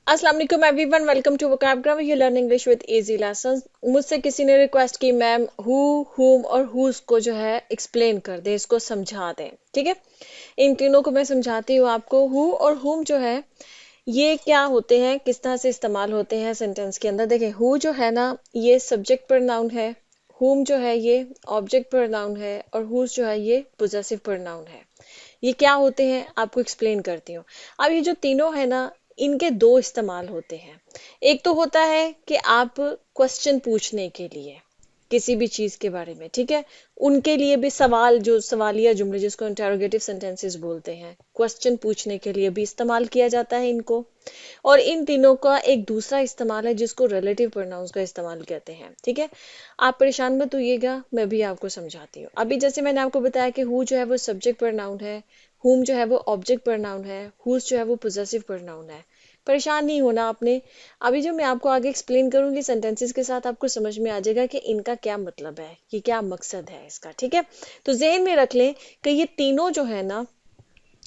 अस्सलाम वालेकुम everyone, welcome to vocab grammar. You learn English with easy lessons. मुझसे किसी ने रिक्वेस्ट की मैम हु, हुम और हुज को जो है एक्सप्लेन कर दे, इसको समझा दें। ठीक है, इन तीनों को मैं समझाती हूँ आपको। हु और हुम जो है ये क्या होते हैं, किस तरह से इस्तेमाल होते हैं सेंटेंस के अंदर। देखें, हु जो है ना ये सब्जेक्ट प्रोनाउन है, हुम जो है ये ऑब्जेक्ट प्रोनाउन है और हुज जो है ये पोजेसिव प्रोनाउन है। ये क्या होते हैं आपको एक्सप्लेन करती हूँ। अब ये जो तीनों है ना, इनके दो इस्तेमाल होते हैं। एक तो होता है कि आप क्वेश्चन पूछने के लिए किसी भी चीज के बारे में, ठीक है, उनके लिए भी सवाल, जो सवालिया जुमले जिसको इंटेरोगेटिव सेंटेंसेस बोलते हैं, क्वेश्चन पूछने के लिए भी इस्तेमाल किया जाता है इनको। और इन तीनों का एक दूसरा इस्तेमाल है जिसको रिलेटिव प्रोनाउंस का इस्तेमाल कहते हैं। ठीक है, आप परेशान मत होइएगा, मैं भी आपको समझाती हूँ। अभी जैसे मैंने आपको बताया कि हु जो है वो सब्जेक्ट प्रोनाउन है, हुम जो है वो ऑब्जेक्ट प्रोनाउन है, हुज जो है वो पोजेसिव प्रोनाउन है। परेशान नहीं होना आपने। अभी जो मैं आपको आगे एक्सप्लेन करूंगी सेंटेंसेस के साथ, आपको समझ में आ जाएगा कि इनका क्या मतलब है, ये क्या मकसद है इसका। ठीक है, तो जहन में रख लें कि ये तीनों जो है ना,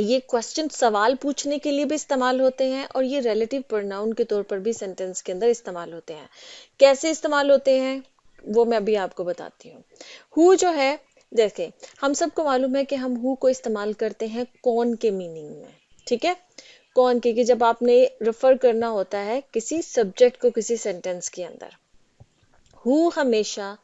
ये क्वेश्चन सवाल पूछने के लिए भी इस्तेमाल होते हैं और ये रिलेटिव प्रोनाउन के तौर पर भी सेंटेंस के अंदर इस्तेमाल होते हैं। कैसे इस्तेमाल होते हैं वो मैं अभी आपको बताती हूँ। हु जो है, देखें, हम सबको मालूम है कि हम हु को इस्तेमाल करते हैं कौन के मीनिंग में। ठीक है, कौन के, कि जब आपने रेफर करना होता है किसी सब्जेक्ट को किसी सेंटेंस के अंदर। हु हमेशा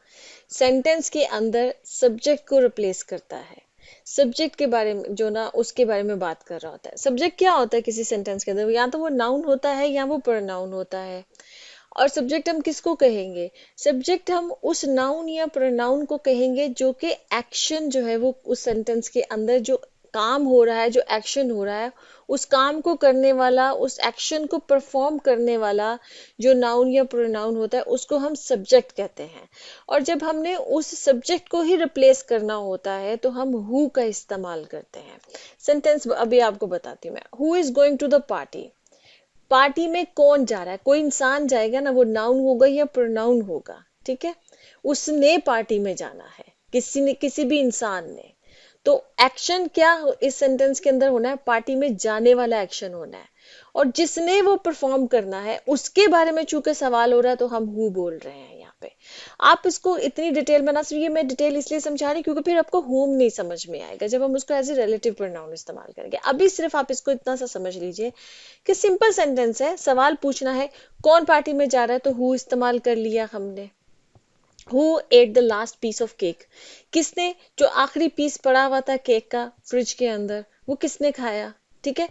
सेंटेंस के अंदर सब्जेक्ट को रिप्लेस करता है। सब्जेक्ट के बारे में जो ना, उसके बारे में बात कर रहा होता है। सब्जेक्ट क्या होता है किसी सेंटेंस के अंदर, या तो वो नाउन होता है या वो प्रोनाउन होता है। और सब्जेक्ट हम किसको कहेंगे? सब्जेक्ट हम उस नाउन या प्रोनाउन को कहेंगे जो कि एक्शन जो है वो उस सेंटेंस के अंदर जो काम हो रहा है, जो एक्शन हो रहा है, उस काम को करने वाला, उस एक्शन को परफॉर्म करने वाला जो नाउन या प्रोनाउन होता है उसको हम सब्जेक्ट कहते हैं। और जब हमने उस सब्जेक्ट को ही रिप्लेस करना होता है तो हम हु का इस्तेमाल करते हैं। सेंटेंस अभी आपको बताती हूँ मैं। Who is going to the party. Party में कौन जा रहा है? कोई इंसान जाएगा ना, वो नाउन होगा या प्रोनाउन होगा। ठीक है, उसने पार्टी में जाना है, किसी ने, किसी भी इंसान ने। तो एक्शन क्या इस सेंटेंस के अंदर होना है? पार्टी में जाने वाला एक्शन होना है। और जिसने वो परफॉर्म करना है उसके बारे में चूंकि सवाल हो रहा है तो हम हु बोल रहे हैं यहाँ पे। आप इसको इतनी डिटेल में ना, सिर्फ ये मैं डिटेल इसलिए समझा रही क्योंकि फिर आपको होम नहीं समझ में आएगा जब हम उसको एज ए रिलेटिव प्रोनाउन इस्तेमाल करेंगे। अभी सिर्फ आप इसको इतना सा समझ लीजिए कि सिंपल सेंटेंस है, सवाल पूछना है कौन पार्टी में जा रहा है, तो हु इस्तेमाल कर लिया हमने। Who ate the last piece of cake. किसने जो आखिरी पीस पड़ा हुआ था केक का फ्रिज के अंदर, वो किसने खाया? ठीक है,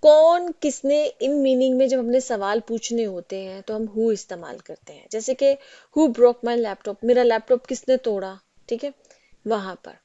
कौन, किसने, इन मीनिंग में जब हमने सवाल पूछने होते हैं तो हम हु इस्तेमाल करते हैं। जैसे कि हु ब्रोक माई लैपटॉप, मेरा लैपटॉप किसने तोड़ा। ठीक है, वहां पर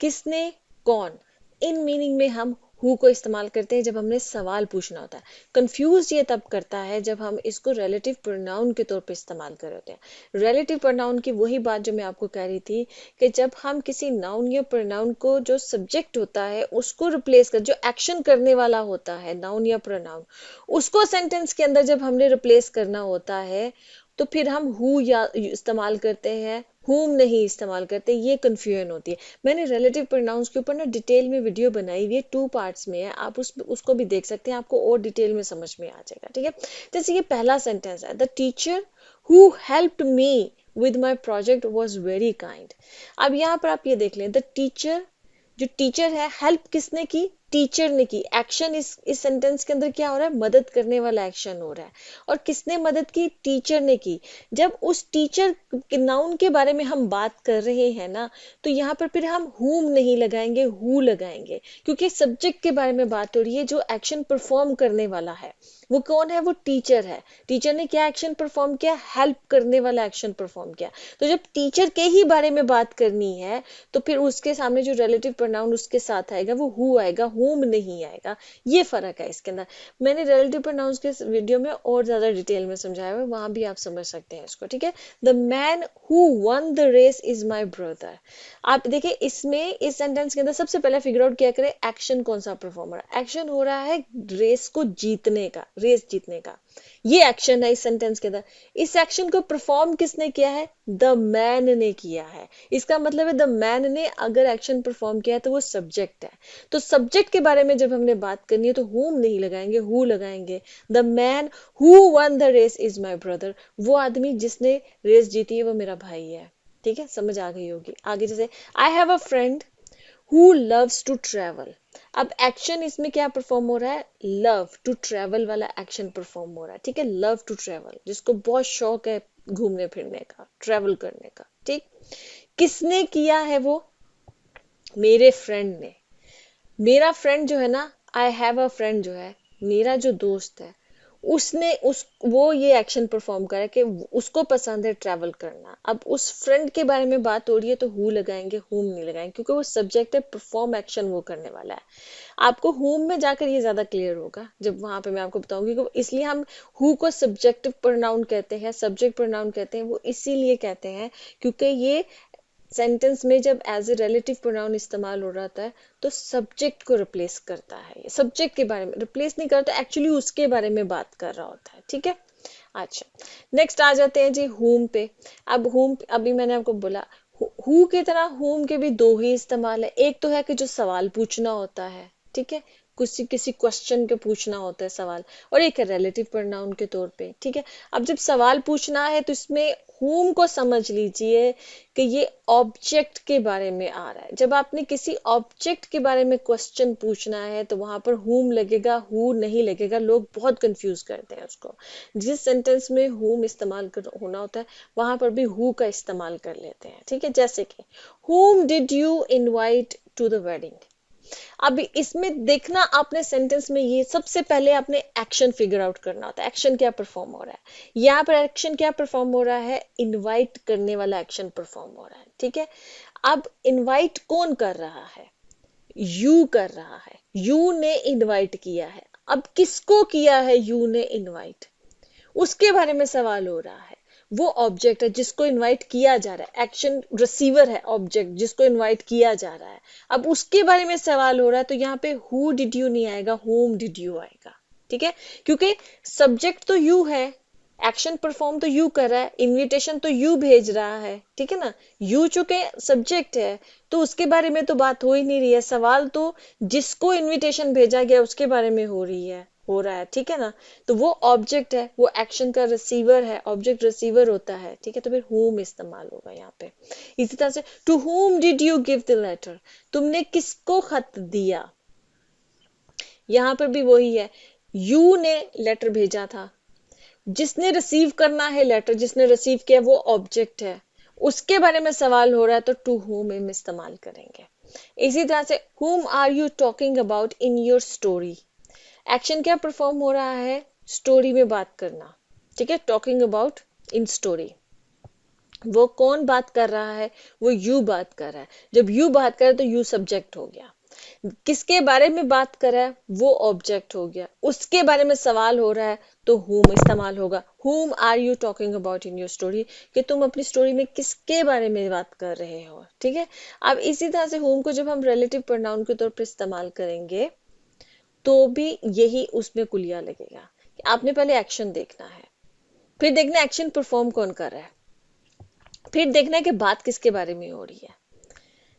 किसने, कौन, इन मीनिंग में हम हु को इस्तेमाल करते हैं जब हमने सवाल पूछना होता है। कंफ्यूज ये तब करता है जब हम इसको रिलेटिव प्रोनाउन के तौर पे इस्तेमाल कर रहे होते हैं। रिलेटिव प्रोनाउन की वही बात जो मैं आपको कह रही थी कि जब हम किसी नाउन या प्रोनाउन को, जो सब्जेक्ट होता है उसको रिप्लेस कर, जो एक्शन करने वाला होता है नाउन या प्रोनाउन, उसको सेंटेंस के अंदर जब हमने रिप्लेस करना होता है तो फिर हम हु या इस्तेमाल करते हैं, हुम नहीं इस्तेमाल करते। ये कंफ्यूजन होती है। मैंने रिलेटिव प्रोनाउंस के ऊपर ना डिटेल में वीडियो बनाई हुई है, 2 पार्ट्स में है, आप उसको भी देख सकते हैं, आपको और डिटेल में समझ में आ जाएगा। ठीक है, जैसे ये पहला सेंटेंस है, the teacher who helped me with my project was very kind. अब यहाँ पर आप ये देख लें, द टीचर, जो टीचर है, हेल्प किसने की? टीचर ने की। एक्शन इस सेंटेंस के अंदर क्या हो रहा है? मदद करने वाला एक्शन हो रहा है। और किसने मदद की? टीचर ने की। जब उस टीचर के नाउन के बारे में हम बात कर रहे हैं ना, तो यहाँ पर फिर हम हुम नहीं लगाएंगे, हु लगाएंगे, क्योंकि सब्जेक्ट के बारे में बात हो रही है जो एक्शन परफॉर्म करने वाला है। वो कौन है? वो टीचर है। टीचर ने क्या एक्शन परफॉर्म किया? हेल्प करने वाला एक्शन परफॉर्म किया। तो जब टीचर के ही बारे में बात करनी है तो फिर उसके सामने जो रिलेटिव प्रोनाउन उसके साथ आएगा वो हु आएगा, हुम नहीं आएगा। ये फर्क है इसके अंदर। मैंने रिलेटिव प्रोनाउंस के वीडियो में और ज्यादा डिटेल में समझाया हुआ है, वहां भी आप समझ सकते हैं इसको। ठीक है, the man who won the race is my brother. आप देखिए, इसमें इस सेंटेंस के अंदर सबसे पहले फिगर आउट क्या करें, एक्शन कौन सा परफॉर्मर। एक्शन हो रहा है रेस को जीतने का, रेस जीतने का। ये एक्शन है इस सेंटेंस के अंदर। इस एक्शन को परफॉर्म किसने किया है? द मैन ने किया है। इसका मतलब है द मैन ने अगर एक्शन परफॉर्म किया है तो वो सब्जेक्ट है। तो सब्जेक्ट के बारे में जब हमने बात करनी है तो whom नहीं लगाएंगे, हु लगाएंगे। The man who won the race is my brother, वो आदमी जिसने रेस जीती है वो मेरा भाई है। ठीक है, समझ आ गई होगी। आगे जैसे I have a friend who loves to travel. अब एक्शन इसमें क्या परफॉर्म हो रहा है? लव टू ट्रेवल वाला एक्शन परफॉर्म हो रहा है। ठीक है, लव टू ट्रेवल, जिसको बहुत शौक है घूमने फिरने का, ट्रेवल करने का। ठीक, किसने किया है वो? मेरे फ्रेंड ने। मेरा फ्रेंड जो है ना, आई हैव अ फ्रेंड जो है, मेरा जो दोस्त है, उसने उस वो ये एक्शन परफॉर्म करा कि उसको पसंद है ट्रैवल करना। अब उस फ्रेंड के बारे में बात हो रही है तो हु लगाएंगे, हुम नहीं लगाएंगे, क्योंकि वो सब्जेक्ट है, परफॉर्म एक्शन वो करने वाला है। आपको हुम में जाकर ये ज्यादा क्लियर होगा जब वहां पे मैं आपको बताऊंगी कि इसलिए हम हु को सब्जेक्टिव प्रोनाउन कहते हैं, सब्जेक्ट प्रोनाउन कहते हैं। वो इसीलिए कहते हैं क्योंकि ये सेंटेंस में जब एज ए रिलेटिव प्रोनाउन इस्तेमाल हो रहा है तो सब्जेक्ट को रिप्लेस करता है। ये सब्जेक्ट के बारे में रिप्लेस नहीं करता, एक्चुअली उसके बारे में बात कर रहा होता है। ठीक है, अच्छा, नेक्स्ट आ जाते हैं जी हुम पे। अब हुम अभी मैंने आपको बोला हु की तरह हुम के भी दो ही इस्तेमाल है। एक तो है कि जो सवाल पूछना होता है, ठीक है, किसी किसी क्वेश्चन के पूछना होता है सवाल, और एक है रिलेटिव प्रोनाउन के तौर पे। ठीक है, अब जब सवाल पूछना है तो इसमें हुम को समझ लीजिए कि ये ऑब्जेक्ट के बारे में आ रहा है। जब आपने किसी ऑब्जेक्ट के बारे में क्वेश्चन पूछना है तो वहां पर हुम लगेगा, हु नहीं लगेगा। लोग बहुत कंफ्यूज करते हैं उसको। जिस सेंटेंस में हुम इस्तेमाल होना होता है वहां पर भी हु का इस्तेमाल कर लेते हैं। ठीक है, जैसे कि whom did you invite to the wedding. अब इसमें देखना आपने सेंटेंस में, ये सबसे पहले आपने एक्शन फिगर आउट करना होता है। एक्शन क्या परफॉर्म हो रहा है यहाँ पर? एक्शन क्या परफॉर्म हो रहा है? इनवाइट करने वाला एक्शन परफॉर्म हो रहा है। ठीक है, अब इनवाइट कौन कर रहा है? यू कर रहा है। यू ने इनवाइट किया है। अब किसको किया है यू ने इनवाइट? उसके बारे में सवाल हो रहा है। वो ऑब्जेक्ट है जिसको इनवाइट किया जा रहा है। एक्शन रिसीवर है, ऑब्जेक्ट जिसको इनवाइट किया जा रहा है। अब उसके बारे में सवाल हो रहा है तो यहाँ पे हु डिड यू नहीं आएगा, होम डिड यू आएगा। ठीक है, क्योंकि सब्जेक्ट तो यू है, एक्शन परफॉर्म तो यू कर रहा है, इनविटेशन तो यू भेज रहा है। ठीक है ना, यू चूंकि सब्जेक्ट है तो उसके बारे में तो बात हो ही नहीं रही है। सवाल तो जिसको इनविटेशन भेजा गया उसके बारे में हो रहा है। ठीक है ना, तो वो ऑब्जेक्ट है, वो एक्शन का रिसीवर है, ऑब्जेक्ट रिसीवर होता है। ठीक है, तो फिर हुम इस्तेमाल होगा यहाँ पे। इसी तरह से to whom did you give the letter, तुमने किसको खत दिया? यहाँ पर भी वही है, यू ने लेटर भेजा था, जिसने रिसीव करना है लेटर, जिसने रिसीव किया वो ऑब्जेक्ट है, उसके बारे में सवाल हो रहा है तो टू हुम हम इस्तेमाल करेंगे। इसी तरह से whom are you talking about in your story. Action क्या परफॉर्म हो रहा है? स्टोरी में बात करना। ठीक है, टॉकिंग अबाउट इन स्टोरी। वो कौन बात कर रहा है? वो यू बात कर रहा है। जब यू बात करे तो यू सब्जेक्ट हो गया। किसके बारे में बात कर रहा है? वो ऑब्जेक्ट हो गया। उसके बारे में सवाल हो रहा है तो हुम इस्तेमाल होगा। Whom are you talking about in your story, कि तुम अपनी स्टोरी में किसके बारे में बात कर रहे हो। ठीक है, अब इसी तरह से हुम को जब हम रिलेटिव प्रोनाउन के तौर पर इस्तेमाल करेंगे तो भी यही उसमें कुलिया लगेगा। आपने पहले एक्शन देखना है, फिर देखना एक्शन परफॉर्म कौन कर रहा है, फिर देखना है कि बात किसके बारे में हो रही है,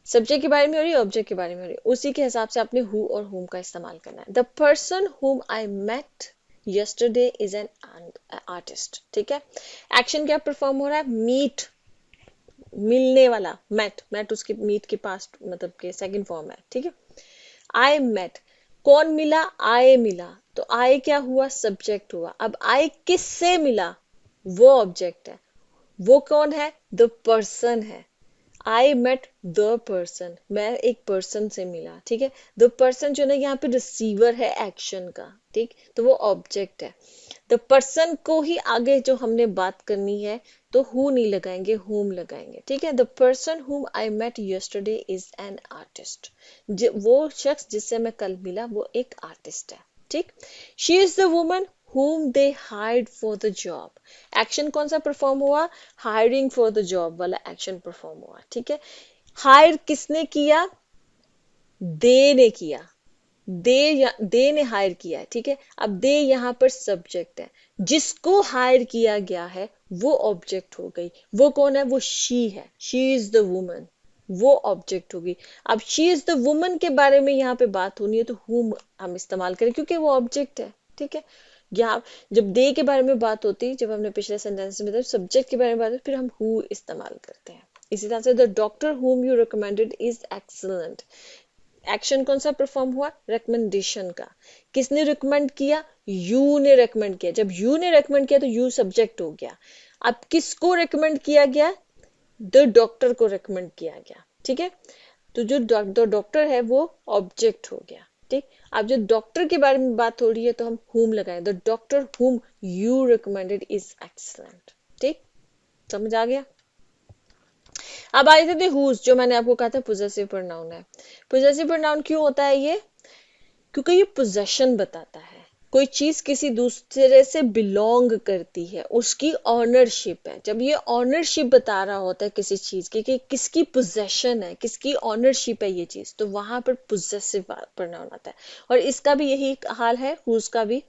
सब्जेक्ट के बारे में हो रही है, ऑब्जेक्ट के बारे में हो रही है। उसी के हिसाब से आपने हु और हुम का इस्तेमाल करना है। The person whom I met yesterday is an artist. ठीक है, एक्शन क्या परफॉर्म हो रहा है? मीट, मिलने वाला, मेट, मेट उसके मीट के पास्ट मतलब के सेकंड फॉर्म है। ठीक है, आई मेट, कौन मिला? आए मिला, तो आए क्या हुआ? सब्जेक्ट हुआ। अब आए किससे मिला? वो ऑब्जेक्ट है। वो कौन है? द पर्सन है। आई मेट द पर्सन, मैं एक पर्सन से मिला। ठीक है, द पर्सन जो ना यहाँ पे रिसीवर है एक्शन का। ठीक, तो वो ऑब्जेक्ट है। द पर्सन को ही आगे जो हमने बात करनी है तो हु नहीं लगाएंगे, हुम लगाएंगे। ठीक है, the person whom I met yesterday is an artist, वो शख्स जिससे मैं कल मिला वो एक आर्टिस्ट है। ठीक, she is the woman whom they hired for the job। Action कौन सा परफॉर्म हुआ? हायरिंग फॉर द जॉब वाला एक्शन परफॉर्म हुआ। ठीक है, हायर किसने किया? दे ने किया। दे ने हायर किया है, ठीक है। अब दे यहाँ पर सब्जेक्ट है, जिसको हायर किया गया है वो ऑब्जेक्ट हो गई। वो कौन है? वो शी है, शी इज द वुमन, वो ऑब्जेक्ट होगी। अब शी इज द वुमन के बारे में यहाँ पे बात होनी है तो whom हम इस्तेमाल करें, क्योंकि वो ऑब्जेक्ट है, ठीक है। यहाँ जब दे के बारे में बात होती, जब हमने पिछले सेंटेंस में सब्जेक्ट के बारे में बात होती, फिर हम हु इस्तेमाल करते हैं। इसी तरह से the doctor whom you recommended is excellent। Action कौन सा परफॉर्म हुआ? रिकमेंडेशन का। किसने रिकमेंड किया? यू ने रिकमेंड किया। जब यू ने रिकमेंड किया तो यू सब्जेक्ट हो गया। अब किसको रिकमेंड किया गया? द डॉक्टर को रिकमेंड किया गया, ठीक है। तो जो डॉक्टर है वो ऑब्जेक्ट हो गया, ठीक। अब जो डॉक्टर के बारे में बात हो रही है तो हम whom लगाएं, the doctor whom you recommended is excellent, ठीक। समझ आ गया? अब आए थे whose, जो मैंने आपको कहा था पोजेसिव प्रोनाउन है। पोजेसिव प्रोनाउन क्यों होता है ये? क्योंकि ये पोजेशन बताता है, कोई चीज किसी दूसरे से बिलोंग करती है, उसकी ऑनरशिप है। जब ये ऑनरशिप बता रहा होता है किसी चीज की कि किसकी पोजेशन है, किसकी ऑनरशिप है ये चीज, तो वहां पर पोजेसिव प्रोनाउन आता है। और इसका भी यही हाल है हुज का भी,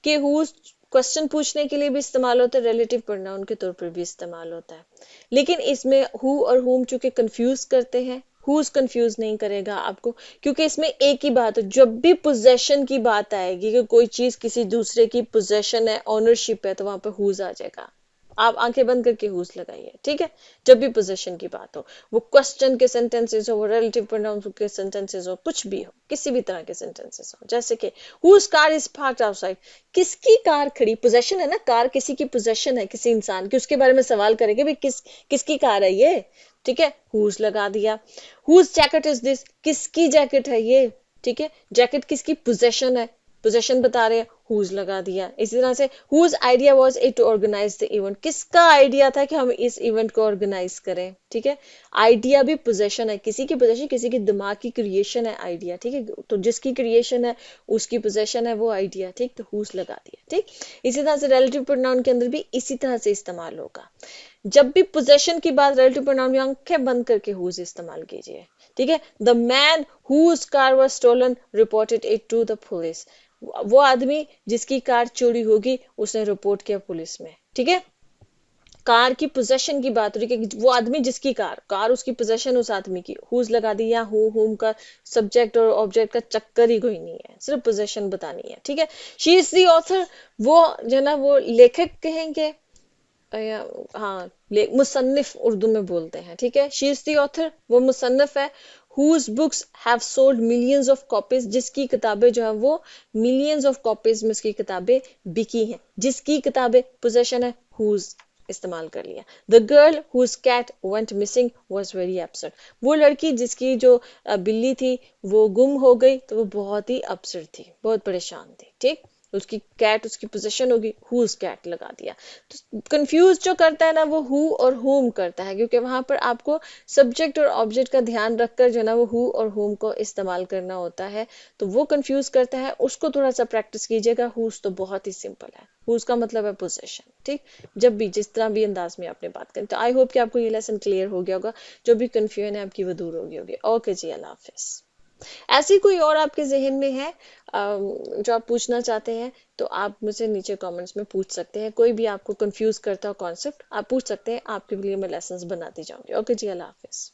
कि हुज क्वेश्चन पूछने के लिए भी इस्तेमाल होता है, रिलेटिव प्रोनाउन के तौर पर भी इस्तेमाल होता है। लेकिन इसमें हु और हुम चूंकि कंफ्यूज करते हैं, हुज कंफ्यूज नहीं करेगा आपको, क्योंकि इसमें एक ही बात है। जब भी पोजेशन की बात आएगी कि कोई चीज किसी दूसरे की पोजेशन है, ऑनरशिप है, तो वहां पर हुज आ जाएगा। आप आंखें बंद करके हुज लगाइए, ठीक है। जब भी पोजेशन की बात हो, वो क्वेश्चन के सेंटेंसेस हो, वो रिलेटिव प्रोनाउन के सेंटेंसेस हो, कुछ भी हो, किसी भी तरह के सेंटेंसेस हो। जैसे कि whose car is parked outside, किसकी कार खड़ी, पोजेशन है ना, कार किसी की पोजेशन है, किसी इंसान की, उसके बारे में सवाल करेंगे भाई किसकी कार है ये, ठीक है। हुज लगा दिया। हुज जैकेट इज दिस, किसकी जैकेट है ये, ठीक है। जैकेट किसकी पोजेशन है, पोजेशन बता रहे हैं, हुज लगा दिया। इसी तरह से whose idea was it to organise the event, किसका आइडिया था कि हम इस इवेंट को ऑर्गेनाइज करें, ठीक है। आइडिया भी पोजेशन है, किसी की पोजेशन, किसी के दिमाग की क्रिएशन है आइडिया, ठीक है। तो जिसकी क्रिएशन है उसकी पोजेशन है वो आइडिया, ठीक। तो हुज लगा दिया, ठीक। इसी तरह से रिलेटिव प्रोनाउन के अंदर भी इसी तरह से इस्तेमाल होगा। जब भी पोजेशन की बात, रिलेटिव प्रोनाउन में आंखें बंद करके हुज इस्तेमाल कीजिए, ठीक है। The man whose car was stolen reported it to the police, वो आदमी जिसकी कार चोरी होगी उसने रिपोर्ट किया पुलिस में, ठीक है। कार की पोजेशन की बात हो रही है कि वो आदमी जिसकी कार उसकी पोजेशन उस आदमी की, हुज लगा दी। या हुम का सब्जेक्ट और ऑब्जेक्ट का चक्कर ही कोई नहीं है, सिर्फ पोजेशन बतानी है, ठीक है। शी इज दी ऑथर, वो जो ना वो लेखक कहेंगे, हाँ मुसन्निफ उर्दू में बोलते हैं, ठीक है। शी इज दी ऑथर, वो मुसन्निफ है। Whose books have sold millions of copies, जिसकी किताबें जो है वो मिलियंस ऑफ कॉपीज में उसकी किताबें बिकी हैं। जिसकी किताबें पोजेशन है, हुज इस्तेमाल कर लिया। The girl whose cat went missing was very upset, वो लड़की जिसकी जो बिल्ली थी वो गुम हो गई तो वो बहुत ही अपसेट थी, बहुत परेशान थी, ठीक। उसकी कैट उसकी पोजीशन होगी, हुज कैट लगा दिया। तो कंफ्यूज जो करता है ना वो हु और हुम करता है, क्योंकि वहां पर आपको सब्जेक्ट और ऑब्जेक्ट का ध्यान रखकर जो ना वो हु और हुम को इस्तेमाल करना होता है। तो वो कंफ्यूज करता है, उसको थोड़ा सा प्रैक्टिस कीजिएगा। हुज तो बहुत ही सिंपल है, हुज का मतलब है पोजेशन, ठीक। जब भी जिस तरह भी अंदाज में आपने बात करें, तो आई होप कि आपको ये लेसन क्लियर हो गया होगा। जो भी कंफ्यूजन है आपकी वो दूर हो गई होगी। ओके जी, अल्लाह हाफिज। ऐसी कोई और आपके जहन में है जो आप पूछना चाहते हैं तो आप मुझे नीचे कमेंट्स में पूछ सकते हैं। कोई भी आपको कंफ्यूज करता हो कॉन्सेप्ट आप पूछ सकते हैं, आपके लिए मैं लेसन्स बनाती जाऊंगी। ओके जी, अल्लाह हाफिज।